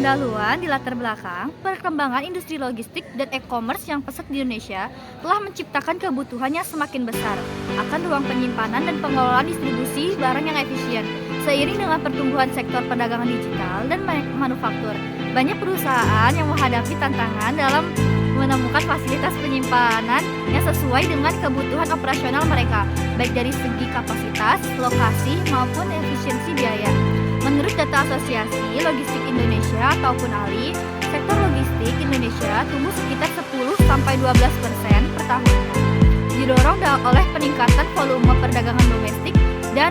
pendahuluan di latar belakang, perkembangan industri logistik dan e-commerce yang pesat di Indonesia telah menciptakan kebutuhan yang semakin besar akan ruang penyimpanan dan pengelolaan distribusi barang yang efisien. Seiring dengan pertumbuhan sektor perdagangan digital dan manufaktur, banyak perusahaan yang menghadapi tantangan dalam menemukan fasilitas penyimpanan yang sesuai dengan kebutuhan operasional mereka, baik dari segi kapasitas, lokasi, maupun efisiensi biaya. Menurut data Asosiasi Logistik Indonesia ataupun ALI, sektor logistik Indonesia tumbuh sekitar 10-12% per tahun, didorong oleh peningkatan volume perdagangan domestik dan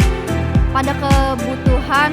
pada kebutuhan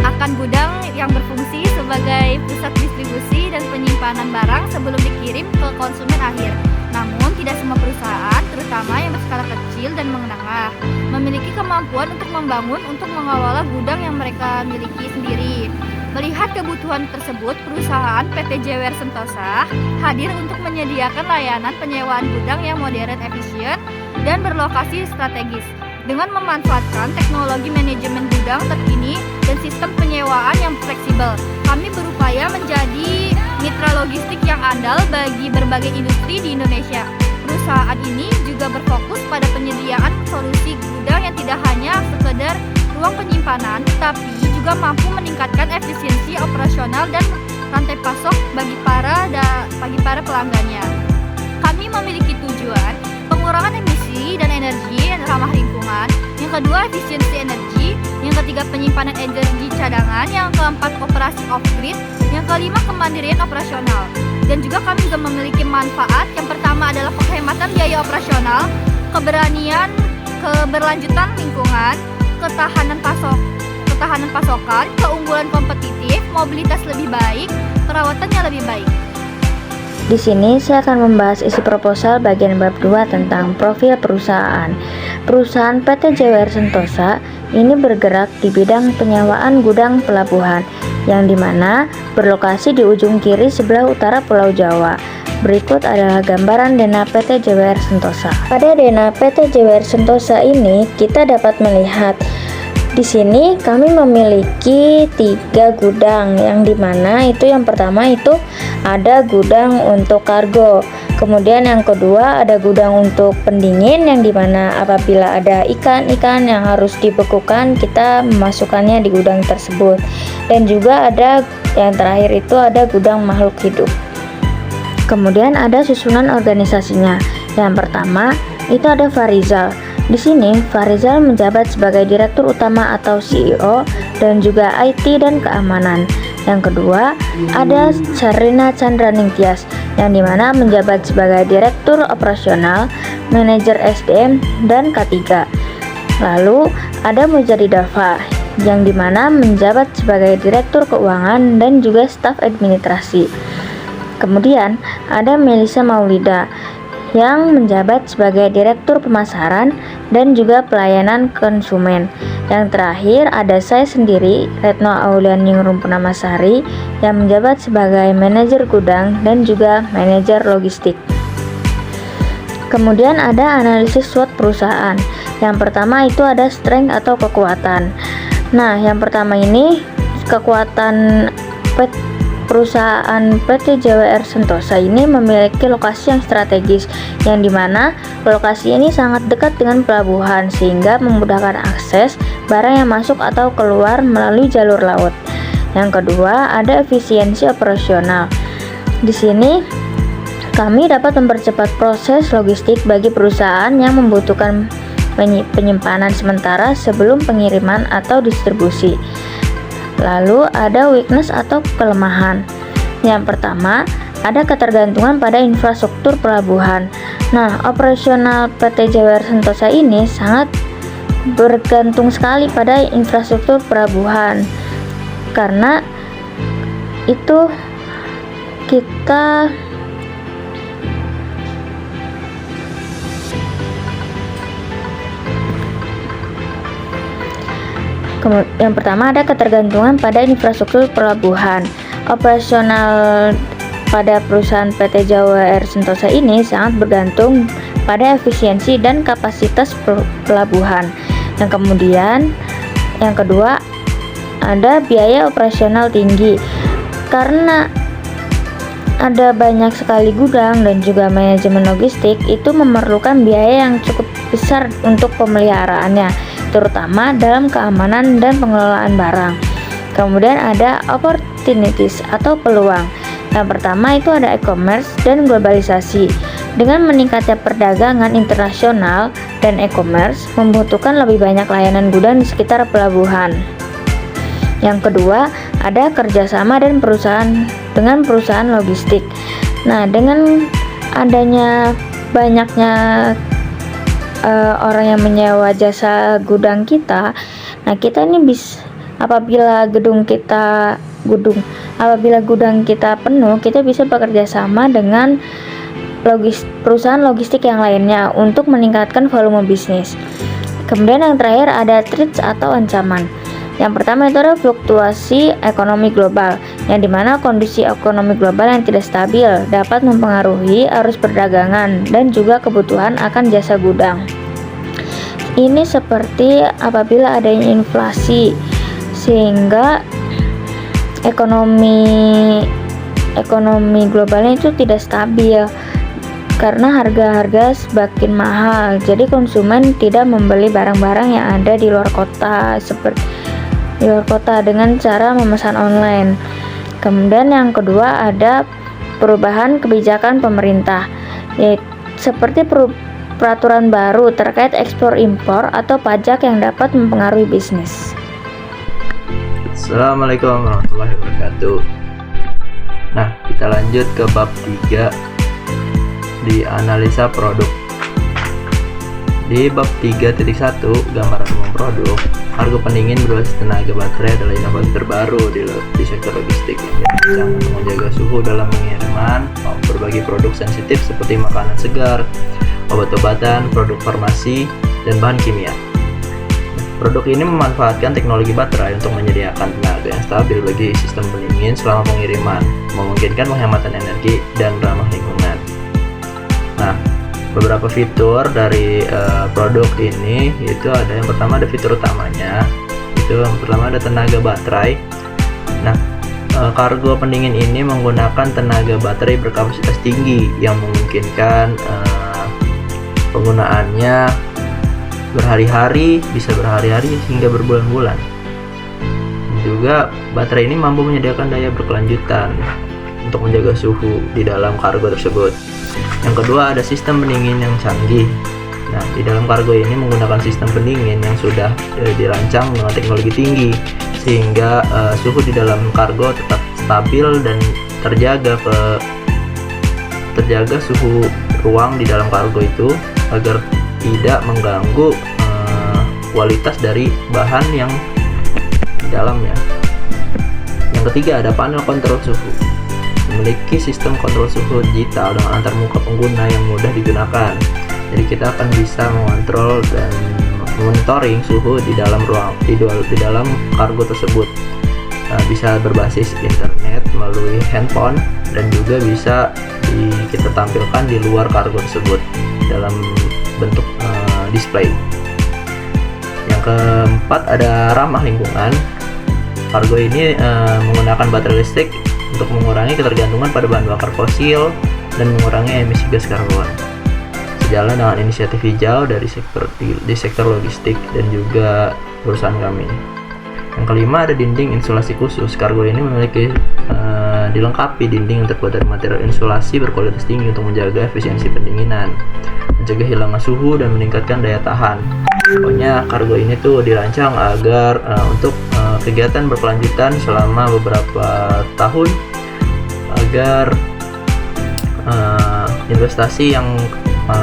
akan gudang yang berfungsi sebagai pusat distribusi dan penyimpanan barang sebelum dikirim ke konsumen akhir. Namun, tidak semua perusahaan, terutama yang berskala kecil dan menengah, memiliki kemampuan untuk membangun untuk mengelola gudang yang mereka miliki sendiri. Melihat kebutuhan tersebut, perusahaan PT JWR Sentosa hadir untuk menyediakan layanan penyewaan gudang yang modern, efisien, dan berlokasi strategis. Dengan memanfaatkan teknologi manajemen gudang terkini dan sistem penyewaan yang fleksibel, kami berupaya menjadi mitra logistik yang andal bagi berbagai industri di Indonesia. Perusahaan ini juga berfokus pada penyediaan solusi gudang yang tidak hanya sekedar ruang penyimpanan, tetapi juga mampu meningkatkan efisiensi operasional dan rantai pasok bagi para pelanggannya. Kami memiliki tujuan pengurangan emisi dan energi yang ramah lingkungan, yang kedua efisiensi energi, yang ketiga penyimpanan energi cadangan, yang keempat operasi off-grid, yang kelima kemandirian operasional. Dan juga kami juga memiliki manfaat, yang pertama adalah penghematan biaya operasional, keberlanjutan lingkungan, ketahanan pasokan, keunggulan kompetitif, mobilitas lebih baik, perawatannya lebih baik. Di sini saya akan membahas isi proposal bagian bab 2 tentang profil perusahaan. Perusahaan PT JWR Sentosa ini bergerak di bidang penyewaan gudang pelabuhan yang dimana berlokasi di ujung kiri sebelah utara Pulau Jawa. Berikut adalah gambaran Dena PT JWR Sentosa. Pada Dena PT JWR Sentosa ini kita dapat melihat di sini kami memiliki 3 gudang, yang dimana itu yang pertama itu ada gudang untuk kargo, kemudian yang kedua ada gudang untuk pendingin, yang dimana apabila ada ikan-ikan yang harus dibekukan kita memasukkannya di gudang tersebut, dan juga ada yang terakhir itu ada gudang makhluk hidup. Kemudian ada susunan organisasinya. Yang pertama itu ada Farizal. Di sini, Farizal menjabat sebagai Direktur Utama atau CEO dan juga IT dan keamanan. Yang kedua, ada Sarina Chandraning Tias, yang dimana menjabat sebagai Direktur Operasional, Manajer SDM, dan K3. Lalu, ada Mujadi Dava, yang dimana menjabat sebagai Direktur Keuangan dan juga Staf Administrasi. Kemudian, ada Melisa Maulida, yang menjabat sebagai Direktur Pemasaran dan juga Pelayanan Konsumen. Yang terakhir ada saya sendiri, Retno Aulianingrum Punamasari, yang menjabat sebagai Manajer Gudang dan juga Manajer Logistik. Kemudian ada analisis SWOT perusahaan. Yang pertama itu ada strength atau kekuatan. Nah, yang pertama ini kekuatan perusahaan PT JWR Sentosa ini memiliki lokasi yang strategis, yang dimana lokasi ini sangat dekat dengan pelabuhan sehingga memudahkan akses barang yang masuk atau keluar melalui jalur laut. Yang kedua, ada efisiensi operasional. Di sini kami dapat mempercepat proses logistik bagi perusahaan yang membutuhkan penyimpanan sementara sebelum pengiriman atau distribusi. Lalu ada weakness atau kelemahan. Yang pertama, ada ketergantungan pada infrastruktur pelabuhan. Nah, operasional PT JWR Sentosa ini sangat bergantung sekali pada infrastruktur pelabuhan. Karena itu kita yang pertama ada ketergantungan pada infrastruktur pelabuhan. Operasional pada perusahaan PT JWR Sentosa ini sangat bergantung pada efisiensi dan kapasitas pelabuhan. Yang kedua ada biaya operasional tinggi. Karena ada banyak sekali gudang dan juga manajemen logistik, itu memerlukan biaya yang cukup besar untuk pemeliharaannya, terutama dalam keamanan dan pengelolaan barang. Kemudian ada opportunities atau peluang. Yang pertama itu ada e-commerce dan globalisasi. Dengan meningkatnya perdagangan internasional dan e-commerce membutuhkan lebih banyak layanan gudang di sekitar pelabuhan. Yang kedua, ada kerjasama dan dengan perusahaan logistik. Nah, dengan adanya banyaknya orang yang menyewa jasa gudang kita, nah kita ini apabila gudang kita penuh, kita bisa bekerja sama dengan perusahaan logistik yang lainnya untuk meningkatkan volume bisnis. Kemudian yang terakhir ada threats atau ancaman. Yang pertama itu ada fluktuasi ekonomi global, yang dimana kondisi ekonomi global yang tidak stabil dapat mempengaruhi arus perdagangan dan juga kebutuhan akan jasa gudang. Ini seperti apabila adanya inflasi, sehingga ekonomi globalnya itu tidak stabil karena harga-harga semakin mahal. Jadi konsumen tidak membeli barang-barang yang ada di luar kota dengan cara memesan online. Kemudian yang kedua ada perubahan kebijakan pemerintah, yaitu seperti peraturan baru terkait ekspor impor atau pajak yang dapat mempengaruhi bisnis. Assalamualaikum warahmatullahi wabarakatuh. Nah, kita lanjut ke bab 3 di analisa produk. Di bab 3.1 gambaran umum produk, kargo pendingin berbasis tenaga baterai adalah inovasi terbaru di sektor logistik yang dirancang untuk menjaga suhu dalam pengiriman berbagai produk sensitif seperti makanan segar, obat-obatan, produk farmasi, dan bahan kimia. Produk ini memanfaatkan teknologi baterai untuk menyediakan tenaga yang stabil bagi sistem pendingin selama pengiriman, memungkinkan penghematan energi dan ramah lingkungan. Nah, beberapa fitur dari produk ini yaitu ada yang pertama ada fitur utamanya, itu yang pertama ada tenaga baterai. Nah, kargo pendingin ini menggunakan tenaga baterai berkapasitas tinggi yang memungkinkan penggunaannya bisa berhari-hari hingga berbulan-bulan. Juga baterai ini mampu menyediakan daya berkelanjutan untuk menjaga suhu di dalam kargo tersebut. Yang kedua ada sistem pendingin yang canggih. Nah, di dalam kargo ini menggunakan sistem pendingin yang sudah dirancang dengan teknologi tinggi sehingga suhu di dalam kargo tetap stabil dan terjaga suhu ruang di dalam kargo itu agar tidak mengganggu kualitas dari bahan yang di dalamnya. Yang ketiga ada panel kontrol suhu. Memiliki sistem kontrol suhu digital dengan antar muka pengguna yang mudah digunakan. Jadi kita akan bisa mengontrol dan monitoring suhu di dalam kargo tersebut. Bisa berbasis internet melalui handphone dan juga bisa kita tampilkan di luar kargo tersebut dalam bentuk display. Yang keempat ada ramah lingkungan. Kargo ini menggunakan baterai listrik untuk mengurangi ketergantungan pada bahan bakar fosil dan mengurangi emisi gas karbon. Sejalan dengan inisiatif hijau dari sektor logistik dan juga perusahaan kami. Yang kelima ada dinding insulasi khusus. Kargo ini dilengkapi dinding yang terbuat dari material insulasi berkualitas tinggi untuk menjaga efisiensi pendinginan, mencegah hilangnya suhu dan meningkatkan daya tahan. Pokoknya kargo ini tuh dirancang agar untuk kegiatan berkelanjutan selama beberapa tahun agar investasi yang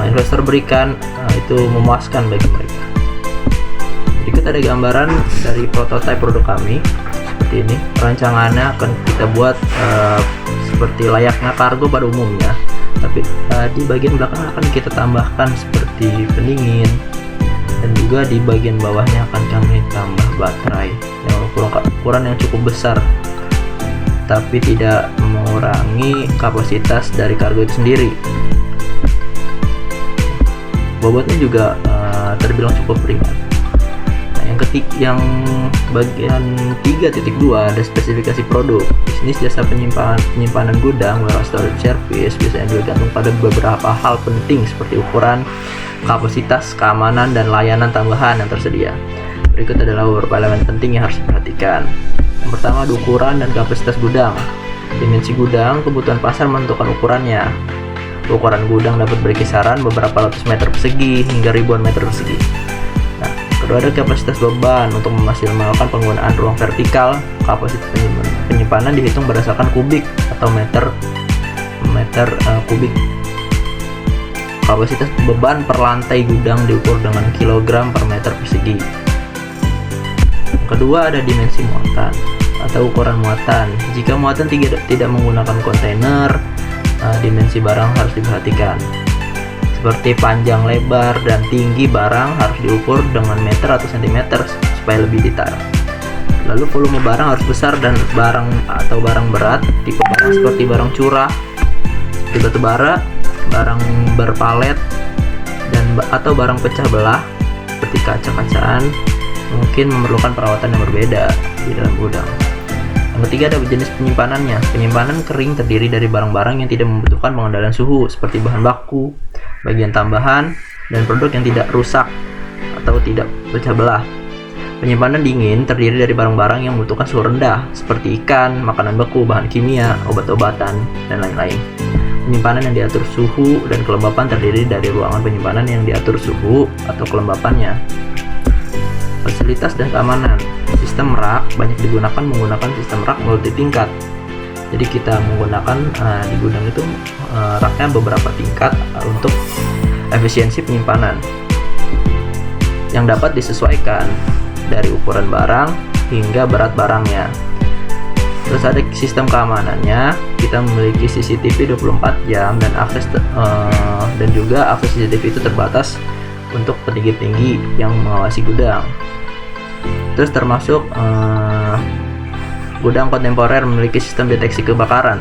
investor berikan itu memuaskan bagi mereka. Berikut ada gambaran dari prototipe produk kami seperti ini. Rancangannya akan kita buat seperti layaknya kargo pada umumnya, tapi di bagian belakang akan kita tambahkan seperti pendingin, dan juga di bagian bawahnya akan kami tambah baterai yang ukuran yang cukup besar, tapi tidak mengurangi kapasitas dari kargo itu sendiri. Bobotnya juga terbilang cukup ringan. Nah, yang Yang bagian 3.2 ada spesifikasi produk. Bisnis jasa penyimpanan gudang, warehouse storage service, biasanya bergantung pada beberapa hal penting seperti ukuran, kapasitas, keamanan, dan layanan tambahan yang tersedia. Berikut adalah beberapa elemen penting yang harus diperhatikan. Yang pertama, ukuran dan kapasitas gudang. Dimensi gudang, kebutuhan pasar menentukan ukurannya. Ukuran gudang dapat berkisaran beberapa ratus meter persegi hingga ribuan meter persegi. Nah, kedua ada kapasitas beban. Untuk memaksimalkan penggunaan ruang vertikal, kapasitas penyimpanan dihitung berdasarkan kubik atau meter kubik. Kapasitas beban per lantai gudang diukur dengan kilogram per meter persegi. Kedua ada dimensi muatan atau ukuran muatan. Jika muatan tidak menggunakan kontainer, dimensi barang harus diperhatikan. Seperti panjang, lebar, dan tinggi barang harus diukur dengan meter atau sentimeter supaya lebih detail. Lalu volume barang harus besar dan barang berat. Tipe barang seperti barang curah, seperti batu bara, barang berpalet, atau barang pecah belah seperti kaca-kacaan mungkin memerlukan perawatan yang berbeda di dalam gudang. Yang ketiga ada jenis penyimpanannya. Penyimpanan kering terdiri dari barang-barang yang tidak membutuhkan pengendalian suhu seperti bahan baku, bagian tambahan, dan produk yang tidak rusak atau tidak pecah belah. Penyimpanan dingin terdiri dari barang-barang yang membutuhkan suhu rendah seperti ikan, makanan beku, bahan kimia, obat-obatan, dan lain-lain. Penyimpanan yang diatur suhu dan kelembapan terdiri dari ruangan penyimpanan yang diatur suhu atau kelembapannya. Fasilitas dan keamanan. Sistem rak banyak digunakan menggunakan sistem rak multi tingkat. Jadi kita menggunakan di gudang itu raknya beberapa tingkat untuk efisiensi penyimpanan yang dapat disesuaikan dari ukuran barang hingga berat barangnya. Terus ada sistem keamanannya. Kita memiliki CCTV 24 jam dan juga akses CCTV itu terbatas untuk petinggi-petinggi yang mengawasi gudang. Terus termasuk gudang kontemporer memiliki sistem deteksi kebakaran.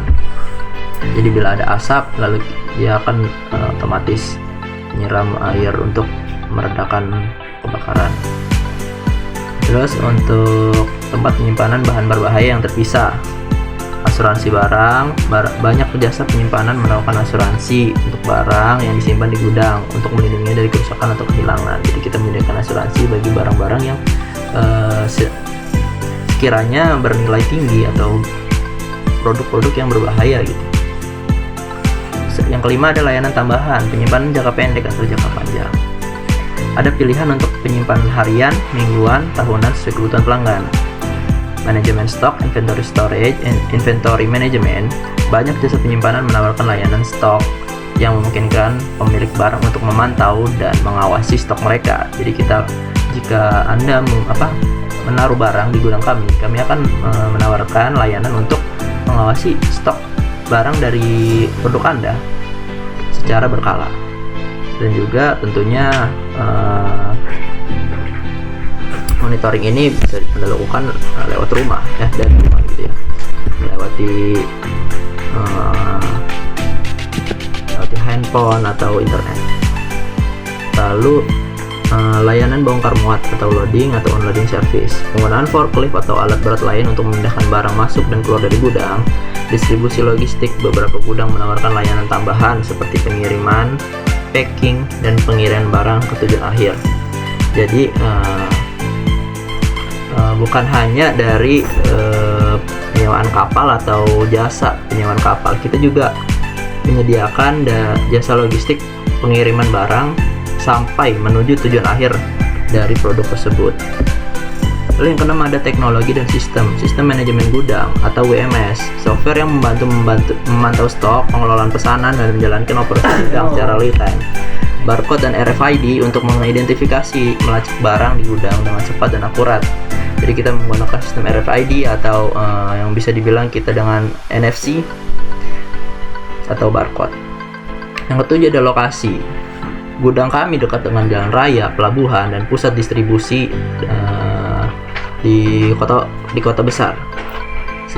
Jadi bila ada asap, lalu dia akan otomatis menyiram air untuk meredakan kebakaran. Terus untuk tempat penyimpanan bahan berbahaya yang terpisah. Asuransi barang, banyak jasa penyimpanan menawarkan asuransi untuk barang yang disimpan di gudang untuk melindunginya dari kerusakan atau kehilangan. Jadi kita menyediakan asuransi bagi barang-barang yang sekiranya bernilai tinggi atau produk-produk yang berbahaya gitu. Yang kelima ada layanan tambahan, penyimpanan jangka pendek atau jangka panjang. Ada pilihan untuk penyimpanan harian, mingguan, tahunan sesuai kebutuhan pelanggan. Manajemen stok, inventory storage, and inventory management. Banyak jasa penyimpanan menawarkan layanan stok yang memungkinkan pemilik barang untuk memantau dan mengawasi stok mereka. Jadi jika Anda menaruh barang di gudang kami akan menawarkan layanan untuk mengawasi stok barang dari produk Anda secara berkala. Dan juga tentunya monitoring ini bisa dilakukan lewat rumah dari rumah gitu ya, melewati handphone atau internet. Lalu layanan bongkar muat atau loading atau unloading service, penggunaan forklift atau alat berat lain untuk memindahkan barang masuk dan keluar dari gudang. Distribusi logistik, beberapa gudang menawarkan layanan tambahan seperti pengiriman, packing, dan pengiriman barang ke tujuan akhir. Jadi bukan hanya dari penyewaan kapal atau jasa penyewaan kapal, kita juga menyediakan jasa logistik pengiriman barang sampai menuju tujuan akhir dari produk tersebut. Lalu yang keenam ada teknologi dan sistem manajemen gudang atau WMS, software yang memantau stok, pengelolaan pesanan, dan menjalankan operasi gudang secara real time. Barcode dan RFID untuk mengidentifikasi melacak barang di gudang dengan cepat dan akurat. Jadi kita menggunakan sistem RFID atau yang bisa dibilang kita dengan NFC atau barcode. Yang ketujuh ada lokasi. Gudang kami dekat dengan jalan raya, pelabuhan, dan pusat distribusi di kota besar.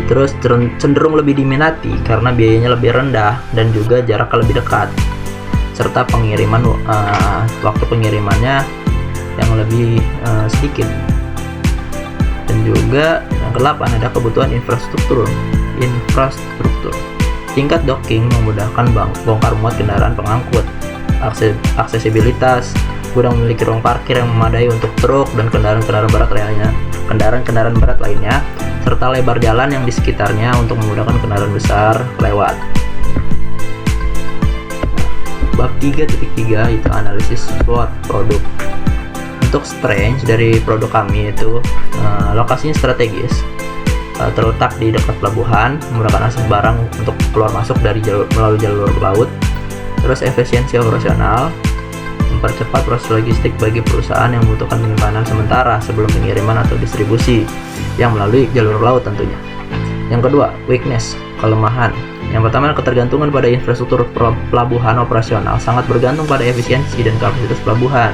Terus cenderung lebih diminati karena biayanya lebih rendah dan juga jaraknya lebih dekat, serta waktu pengirimannya yang lebih sedikit juga yang ke-8 ada kebutuhan infrastruktur. Tingkat docking memudahkan bongkar muat kendaraan pengangkut. Aksesibilitas, gudang memiliki ruang parkir yang memadai untuk truk dan kendaraan-kendaraan berat lainnya, serta lebar jalan yang di sekitarnya untuk memudahkan kendaraan besar lewat. Bab 3.3 itu analisis SWOT produk. Untuk strength dari produk kami itu lokasinya strategis, terletak di dekat pelabuhan, memudahkan akses barang untuk keluar masuk melalui jalur laut. Terus efisiensi operasional, mempercepat proses logistik bagi perusahaan yang membutuhkan penyimpanan sementara sebelum pengiriman atau distribusi yang melalui jalur laut tentunya. Yang kedua, weakness, kelemahan. Yang pertama, ketergantungan pada infrastruktur pelabuhan operasional sangat bergantung pada efisiensi dan kapasitas pelabuhan.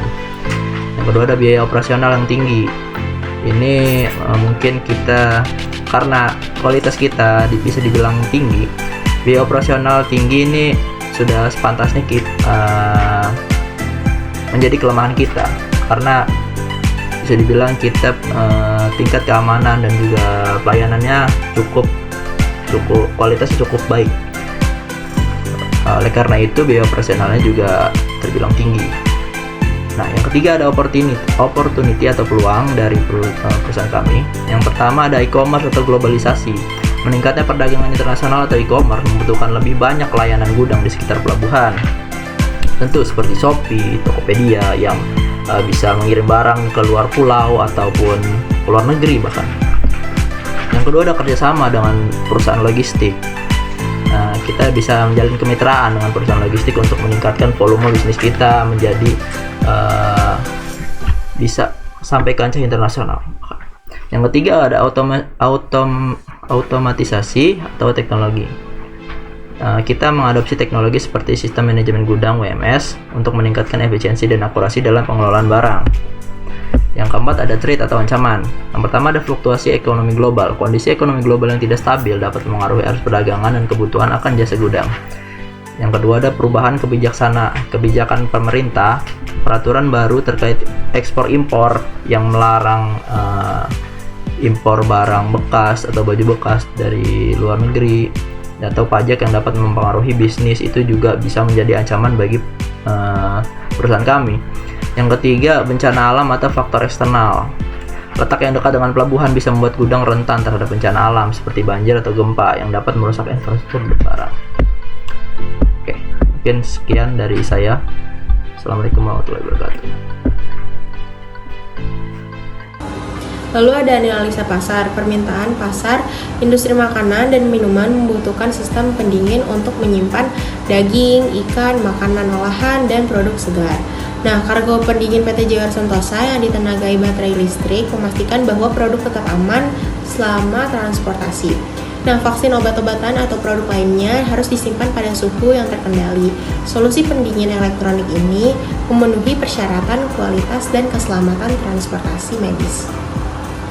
Yang kedua, ada biaya operasional yang tinggi. Ini mungkin kita karena kualitas kita bisa dibilang tinggi, biaya operasional tinggi ini sudah sepantasnya kita menjadi kelemahan kita, karena bisa dibilang kita tingkat keamanan dan juga pelayanannya cukup kualitasnya cukup baik. Oleh karena itu biaya operasionalnya juga terbilang tinggi. Nah, yang ketiga ada opportunity atau peluang dari perusahaan kami. Yang pertama ada e-commerce atau globalisasi. Meningkatnya perdagangan internasional atau e-commerce membutuhkan lebih banyak layanan gudang di sekitar pelabuhan. Tentu seperti Shopee, Tokopedia yang bisa mengirim barang ke luar pulau ataupun ke luar negeri bahkan. Yang kedua ada kerjasama dengan perusahaan logistik. Kita bisa menjalin kemitraan dengan perusahaan logistik untuk meningkatkan volume bisnis kita menjadi bisa sampai kancah internasional. Yang ketiga ada automatisasi atau teknologi. Kita mengadopsi teknologi seperti sistem manajemen gudang WMS untuk meningkatkan efisiensi dan akurasi dalam pengelolaan barang. Yang keempat ada threat atau ancaman. Yang pertama ada fluktuasi ekonomi global. Kondisi ekonomi global yang tidak stabil dapat mempengaruhi arus perdagangan dan kebutuhan akan jasa gudang. Yang kedua ada perubahan kebijakan pemerintah, peraturan baru terkait ekspor impor yang melarang impor barang bekas atau baju bekas dari luar negeri, atau pajak yang dapat mempengaruhi bisnis itu juga bisa menjadi ancaman bagi perusahaan kami. Yang ketiga, bencana alam atau faktor eksternal. Letak yang dekat dengan pelabuhan bisa membuat gudang rentan terhadap bencana alam seperti banjir atau gempa yang dapat merusak infrastruktur barang. Oke, mungkin sekian dari saya. Assalamualaikum warahmatullahi wabarakatuh. Lalu ada analisa pasar. Permintaan pasar, industri makanan dan minuman membutuhkan sistem pendingin untuk menyimpan daging, ikan, makanan olahan, dan produk segar. Nah, kargo pendingin PT JR Sentosa yang ditenagai baterai listrik memastikan bahwa produk tetap aman selama transportasi. Nah, vaksin, obat-obatan atau produk lainnya harus disimpan pada suhu yang terkendali. Solusi pendingin elektronik ini memenuhi persyaratan kualitas dan keselamatan transportasi medis.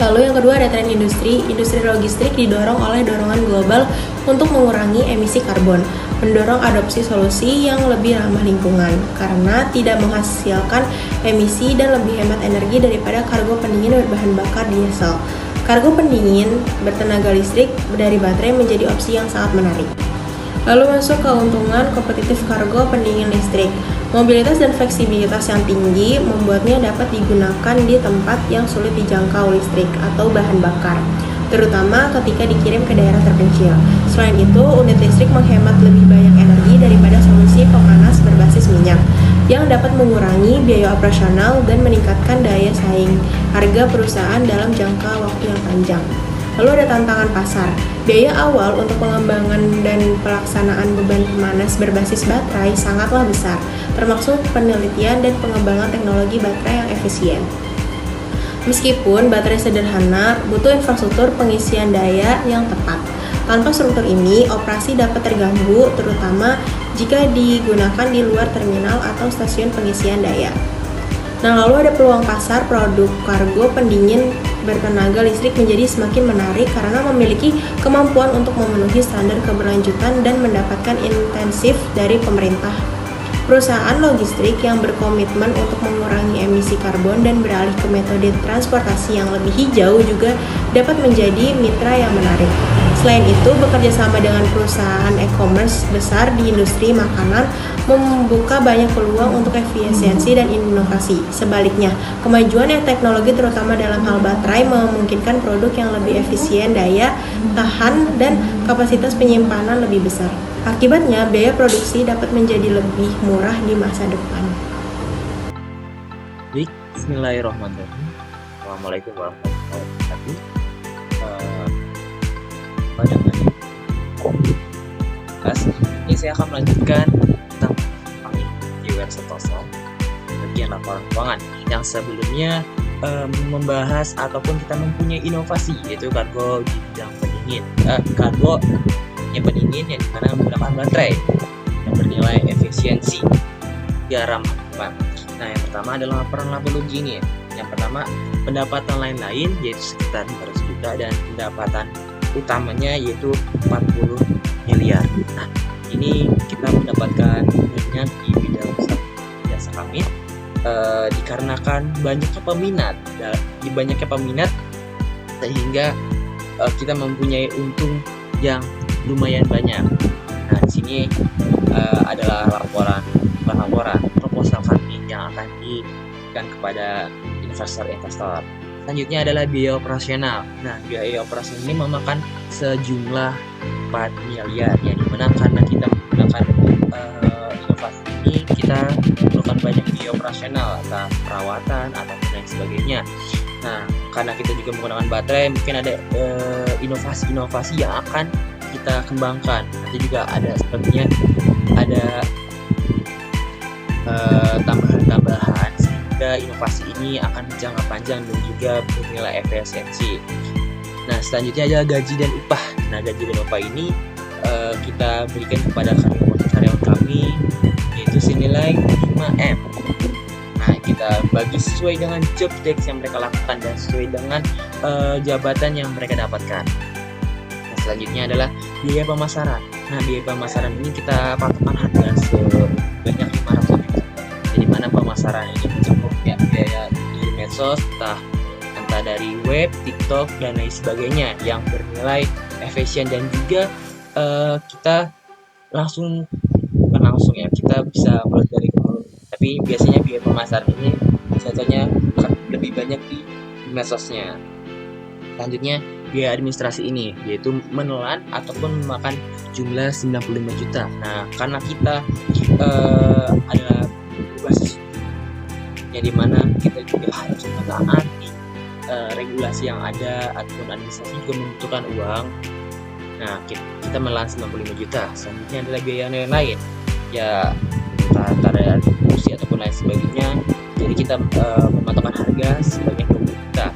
Lalu yang kedua ada tren industri. Industri logistik didorong oleh dorongan global untuk mengurangi emisi karbon, mendorong adopsi solusi yang lebih ramah lingkungan karena tidak menghasilkan emisi dan lebih hemat energi daripada kargo pendingin berbahan bakar diesel. Kargo pendingin bertenaga listrik dari baterai menjadi opsi yang sangat menarik. Lalu masuk keuntungan kompetitif kargo pendingin listrik. Mobilitas dan fleksibilitas yang tinggi membuatnya dapat digunakan di tempat yang sulit dijangkau listrik atau bahan bakar, terutama ketika dikirim ke daerah terpencil. Selain itu, unit listrik menghemat lebih banyak energi daripada solusi pemanas berbasis minyak, yang dapat mengurangi biaya operasional dan meningkatkan daya saing harga perusahaan dalam jangka waktu yang panjang. Lalu ada tantangan pasar. Biaya awal untuk pengembangan dan pelaksanaan beban pemanas berbasis baterai sangatlah besar, termasuk penelitian dan pengembangan teknologi baterai yang efisien. Meskipun baterai sederhana, butuh infrastruktur pengisian daya yang tepat. Tanpa struktur ini, operasi dapat terganggu, terutama jika digunakan di luar terminal atau stasiun pengisian daya. Nah, lalu ada peluang pasar. Produk kargo pendingin bertenaga listrik menjadi semakin menarik karena memiliki kemampuan untuk memenuhi standar keberlanjutan dan mendapatkan intensif dari pemerintah. Perusahaan logistik yang berkomitmen untuk mengurangi emisi karbon dan beralih ke metode transportasi yang lebih hijau juga dapat menjadi mitra yang menarik. Selain itu, bekerja sama dengan perusahaan e-commerce besar di industri makanan membuka banyak peluang untuk efisiensi dan inovasi. Sebaliknya, kemajuan teknologi terutama dalam hal baterai memungkinkan produk yang lebih efisien, daya tahan, dan kapasitas penyimpanan lebih besar. Akibatnya, biaya produksi dapat menjadi lebih murah di masa depan. Baik, bismillahirrahmanirrahim. Assalamualaikum warahmatullahi wabarakatuh. Pada hari ini saya akan melanjutkan tentang kami Jewer Sentosa bagian laporan keuangan yang sebelumnya membahas ataupun kita mempunyai inovasi, yaitu kargo di bidang pendingin, kargo yang pendingin yang dimana menggunakan baterai yang bernilai efisiensi garam lingkungan. Nah, yang pertama adalah laporan laba rugi ini. Yang pertama, pendapatan lain-lain yaitu sekitar 500 juta dan pendapatan utamanya yaitu 40 miliar. Nah, ini kita mendapatkan banyak di bidang jasa kami dikarenakan banyaknya peminat sehingga kita mempunyai untung yang lumayan banyak. Nah, di sini adalah laporan proposal kami yang akan diberikan kepada investor. Selanjutnya adalah biaya operasional. Nah, biaya operasional ini memakan sejumlah 4 miliar, yang dimana karena kita menggunakan inovasi ini, kita memerlukan banyak biaya operasional, entah perawatan ataupun lain sebagainya. Nah, karena kita juga menggunakan baterai, mungkin ada inovasi-inovasi yang akan kita kembangkan. Nanti juga ada sepertinya ada tambahan-tambahan sehingga inovasi ini akan jangka panjang dan juga bernilai efisiensi. Nah, selanjutnya adalah gaji dan upah. Nah, gaji dan upah ini kita berikan kepada karyawan kami yaitu senilai 5M. Nah, kita bagi sesuai dengan job desk yang mereka lakukan dan sesuai dengan jabatan yang mereka dapatkan. Nah, selanjutnya adalah biaya pemasaran. Nah, biaya pemasaran ini kita patokan harga sebanyak 500 juta. Jadi mana pemasaran ini mencakup ya biaya di medsos, entah dari web, TikTok, dan lain sebagainya yang bernilai efisien dan juga kita kita bisa mulai dari tapi biasanya biaya pemasaran ini contohnya lebih banyak di medsosnya. Selanjutnya biaya administrasi ini yaitu menelan ataupun memakan jumlah 95 juta. Nah, karena kita adalah berbasis yang dimana kita juga harus menaati regulasi yang ada ataupun administrasi juga membutuhkan uang. Nah, kita menelan 95 juta. Selanjutnya adalah biaya lain ya antara kursi ataupun lain sebagainya. Jadi kita mematokkan harga sebanyak 20 juta.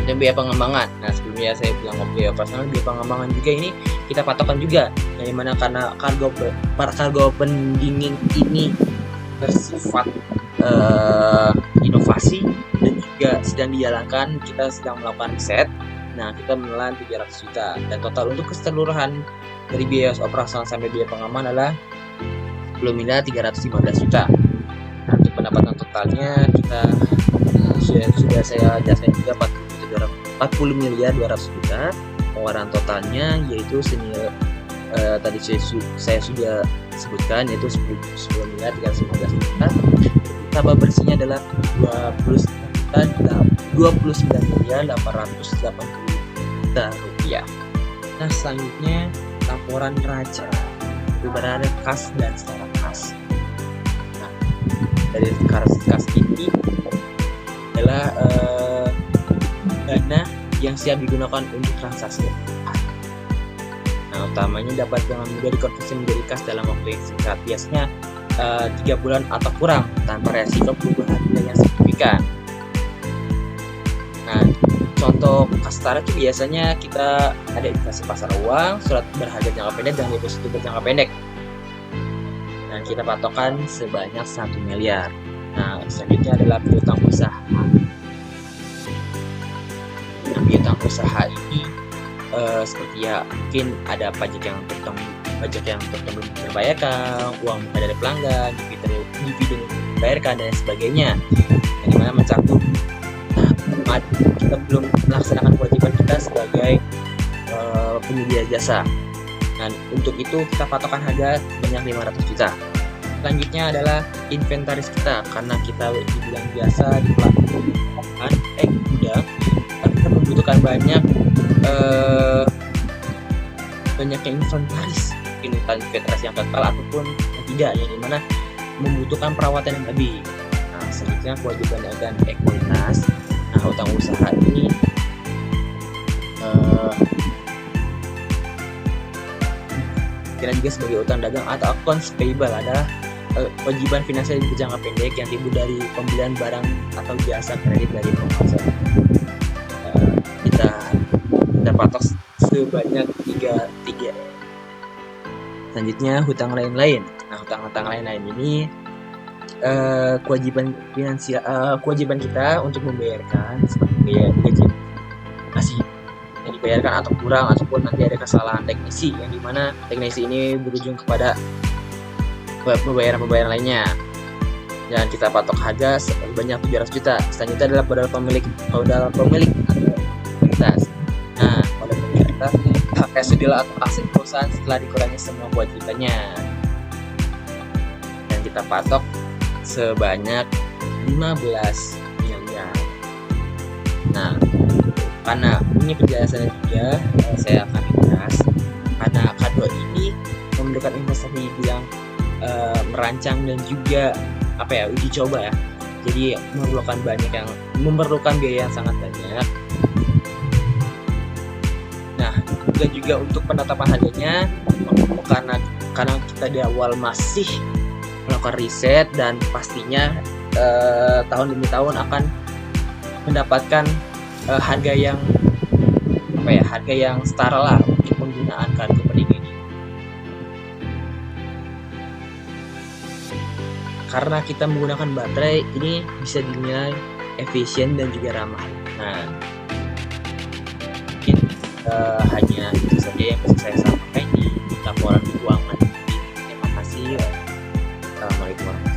Dan biaya pengembangan. Nah, sebelumnya saya bilang biaya operasional, biaya pengembangan juga ini kita patokan juga. Yang dimana karena kargo pendingin ini bersifat inovasi dan juga sedang dijalankan, kita sedang melakukan riset. Nah, kita menelan 300 juta dan total untuk keseluruhan dari biaya operasional sampai biaya pengaman adalah belum miliar 315 juta. Nah, untuk pendapatan totalnya kita sudah saya jelaskan juga 40 miliar 200 juta. Pengeluaran totalnya yaitu senilai tadi saya sudah sebutkan yaitu 10 miliar 315 juta. Laba bersihnya adalah 29 miliar 880 juta rupiah. Nah, selanjutnya laporan neraca, itu berada kas dan setara kas. Nah, dari kas ini adalah dana yang siap digunakan untuk transaksi. Nah, utamanya dapat dengan mudah dikonversi menjadi kas dalam waktu yang singkat, biasanya 3 bulan atau kurang tanpa resiko perubahan nilai yang signifikan. Nah, contoh kas setara itu biasanya kita ada investasi pasar uang, surat berharga jangka pendek, dan deposito berjangka pendek. Dan kita patokan sebanyak 1 miliar. Nah, selanjutnya adalah piutang usaha. Nah, piutang usaha ini seperti ya mungkin ada pajak yang pajak yang belum terbayarkan, uang muka dari pelanggan, dividen terbayarkan dan sebagainya. Yang dimana mencakup kita belum melaksanakan kewajiban kita sebagai penyedia jasa. Nah, untuk itu kita patokan harga sebanyak 500 juta. Selanjutnya adalah inventaris kita, karena kita di bidang jasa di pelabuhan gudang, kita membutuhkan banyak inventaris, inventaris yang kekal ataupun yang tidak, yang dimana membutuhkan perawatan yang lebih. Nah, selanjutnya kewajiban dagang ekuitas. Nah, utang usaha ini kira juga sebagai utang dagang atau accounts payable adalah kewajiban finansial berjangka pendek yang timbul dari pembelian barang atau jasa kredit dari pengusaha. Kita patok sebanyak 3. Selanjutnya hutang lain-lain. Nah, hutang lain-lain ini kewajiban finansial, kewajiban kita untuk membayarkan seperti biaya gaji masih yang dibayarkan atau kurang, ataupun nanti ada kesalahan teknisi yang dimana teknisi ini berujung kepada pembayaran lainnya, dan kita patok harga sebanyak 700 juta. Selanjutnya adalah modal pemilik aktivitas. Nah, modal pemilik hak residual atau aset perusahaan setelah dikurangi semua kewajibannya, dan kita patok sebanyak 15 miliar. Nah, karena ini penjelasannya juga, saya akan ringkas. Karena K2 ini memerlukan investasi di bidang merancang dan juga uji coba ya. Jadi memerlukan biaya yang sangat banyak. Nah, juga untuk penetapan harganya, karena kita di awal masih melakukan riset, dan pastinya tahun demi tahun akan mendapatkan harga yang setara lah untuk penggunaan kartu pending ini. Karena kita menggunakan baterai ini bisa dinilai efisien dan juga ramah. Nah, mungkin hanya itu saja yang bisa saya sampaikan di laporan keuangan. Terima kasih. Assalamualaikum warahmatullahi wabarakatuh.